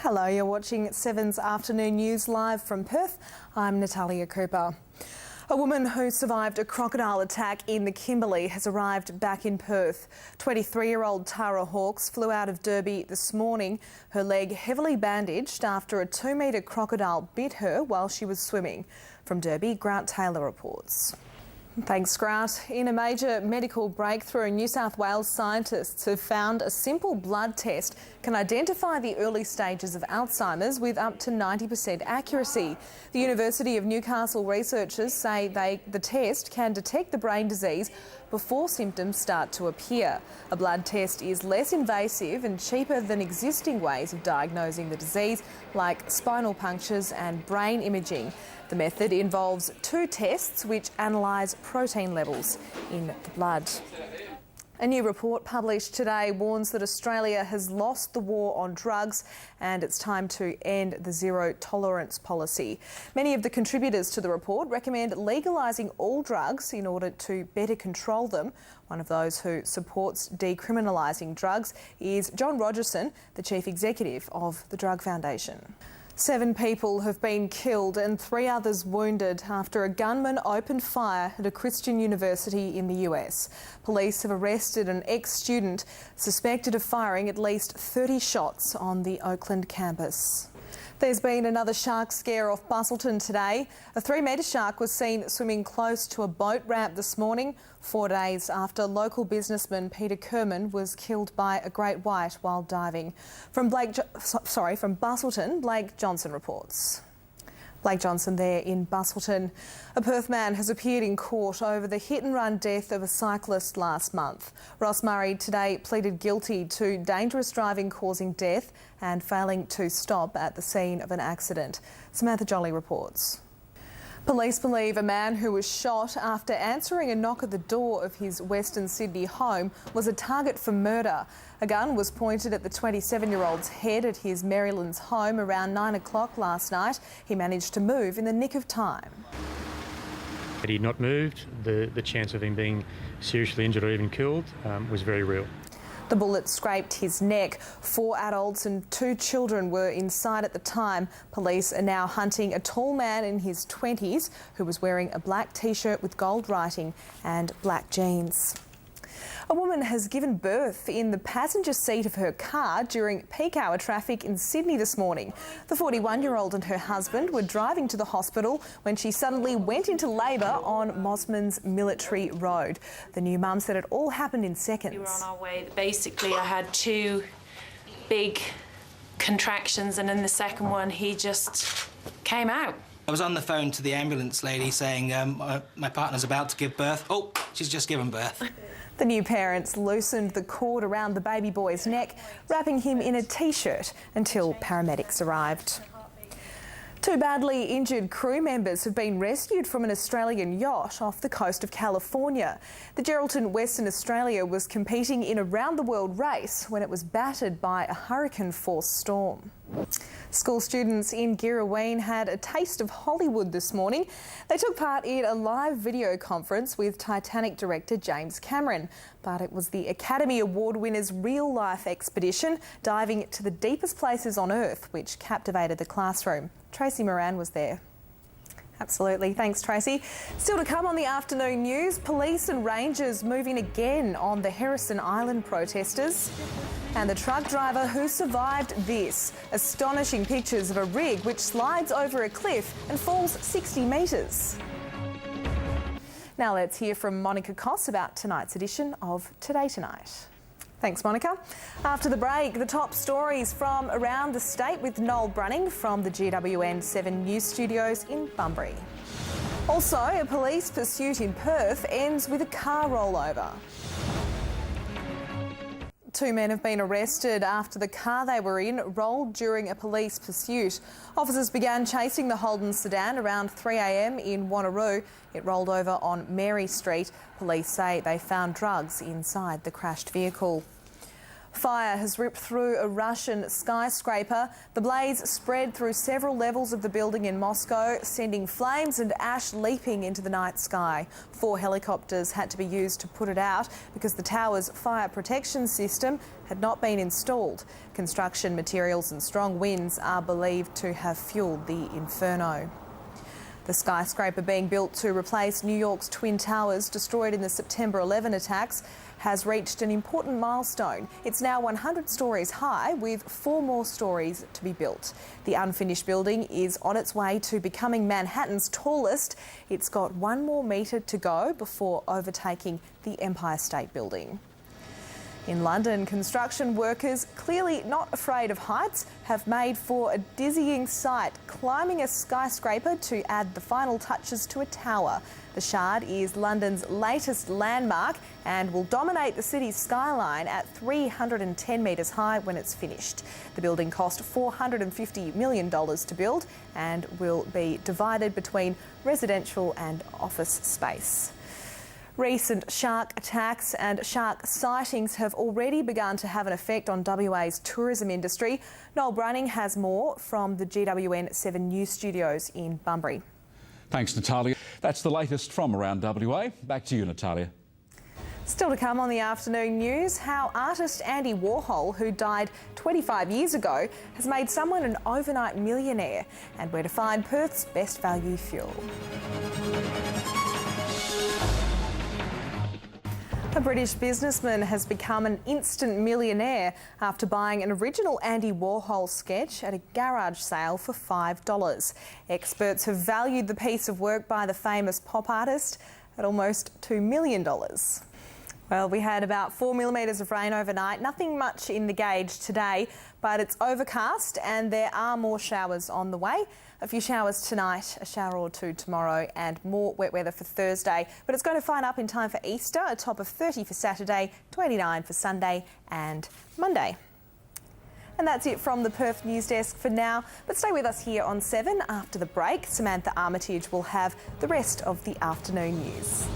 Hello, you're watching 7's Afternoon News live from Perth. I'm Natalia Cooper. A woman who survived a crocodile attack in the Kimberley has arrived back in Perth. 23-year-old Tara Hawkes flew out of Derby this morning, her leg heavily bandaged after a 2-metre crocodile bit her while she was swimming. From Derby, Grant Taylor reports. Thanks, Grant. In a major medical breakthrough, New South Wales scientists have found a simple blood test can identify the early stages of Alzheimer's with up to 90% accuracy. The University of Newcastle researchers say the test can detect the brain disease before symptoms start to appear. A blood test is less invasive and cheaper than existing ways of diagnosing the disease, like spinal punctures and brain imaging. The method involves 2 tests which analyse protein levels in the blood. A new report published today warns that Australia has lost the war on drugs and it's time to end the zero tolerance policy. Many of the contributors to the report recommend legalising all drugs in order to better control them. One of those who supports decriminalising drugs is John Rogerson, the Chief Executive of the Drug Foundation. 7 people have been killed and 3 others wounded after a gunman opened fire at a Christian university in the US. Police have arrested an ex-student suspected of firing at least 30 shots on the Oakland campus. There's been another shark scare off Busselton today. A 3-metre shark was seen swimming close to a boat ramp this morning, 4 days after local businessman Peter Kerman was killed by a great white while diving. From Busselton, Blake Johnson reports. Blake Johnson there in Busselton. A Perth man has appeared in court over the hit-and-run death of a cyclist last month. Ross Murray today pleaded guilty to dangerous driving causing death and failing to stop at the scene of an accident. Samantha Jolly reports. Police believe a man who was shot after answering a knock at the door of his Western Sydney home was a target for murder. A gun was pointed at the 27-year-old's head at his Maryland's home around 9 o'clock last night. He managed to move in the nick of time. Had he not moved, the chance of him being seriously injured or even killed was very real. The bullet scraped his neck. 4 adults and 2 children were inside at the time. Police are now hunting a tall man in his 20s who was wearing a black T-shirt with gold writing and black jeans. A woman has given birth in the passenger seat of her car during peak hour traffic in Sydney this morning. The 41-year-old and her husband were driving to the hospital when she suddenly went into labour on Mosman's Military Road. The new mum said it all happened in seconds. We were on our way. Basically, I had 2 big contractions, and in the second one, he just came out. I was on the phone to the ambulance lady saying, my partner's about to give birth. Oh, she's just given birth. The new parents loosened the cord around the baby boy's neck, wrapping him in a T-shirt until paramedics arrived. 2 badly injured crew members have been rescued from an Australian yacht off the coast of California. The Geraldton Western Australia was competing in a round-the-world race when it was battered by a hurricane-force storm. School students in Girraween had a taste of Hollywood this morning. They took part in a live video conference with Titanic director James Cameron. But it was the Academy Award winner's real-life expedition, diving to the deepest places on Earth, which captivated the classroom. Tracy Moran was there. Absolutely. Thanks, Tracy. Still to come on the afternoon news, police and rangers moving again on the Harrison Island protesters. And the truck driver who survived this. Astonishing pictures of a rig which slides over a cliff and falls 60 metres. Now let's hear from Monica Koss about tonight's edition of Today Tonight. Thanks, Monica. After the break, the top stories from around the state with Noel Brunning from the GWN 7 News Studios in Bunbury. Also, a police pursuit in Perth ends with a car rollover. 2 men have been arrested after the car they were in rolled during a police pursuit. Officers began chasing the Holden sedan around 3 a.m. in Wanneroo. It rolled over on Mary Street. Police say they found drugs inside the crashed vehicle. Fire has ripped through a Russian skyscraper. The blaze spread through several levels of the building in Moscow, sending flames and ash leaping into the night sky. 4 helicopters had to be used to put it out because the tower's fire protection system had not been installed. Construction materials and strong winds are believed to have fuelled the inferno. The skyscraper being built to replace New York's Twin Towers, destroyed in the September 11 attacks, has reached an important milestone. It's now 100 stories high, with 4 more stories to be built. The unfinished building is on its way to becoming Manhattan's tallest. It's got 1 more metre to go before overtaking the Empire State Building. In London, construction workers, clearly not afraid of heights, have made for a dizzying sight, climbing a skyscraper to add the final touches to a tower. The Shard is London's latest landmark and will dominate the city's skyline at 310 metres high when it's finished. The building cost $450 million to build and will be divided between residential and office space. Recent shark attacks and shark sightings have already begun to have an effect on WA's tourism industry. Noel Brunning has more from the GWN 7 News studios in Bunbury. Thanks, Natalia. That's the latest from around WA. Back to you, Natalia. Still to come on the afternoon news, how artist Andy Warhol, who died 25 years ago, has made someone an overnight millionaire, and where to find Perth's best value fuel. A British businessman has become an instant millionaire after buying an original Andy Warhol sketch at a garage sale for $5. Experts have valued the piece of work by the famous pop artist at almost $2 million. Well, we had about 4 millimetres of rain overnight, nothing much in the gauge today, but it's overcast and there are more showers on the way. A few showers tonight, a shower or 2 tomorrow, and more wet weather for Thursday. But it's going to fine up in time for Easter, a top of 30 for Saturday, 29 for Sunday and Monday. And that's it from the Perth News Desk for now. But stay with us here on 7 after the break. Samantha Armitage will have the rest of the afternoon news.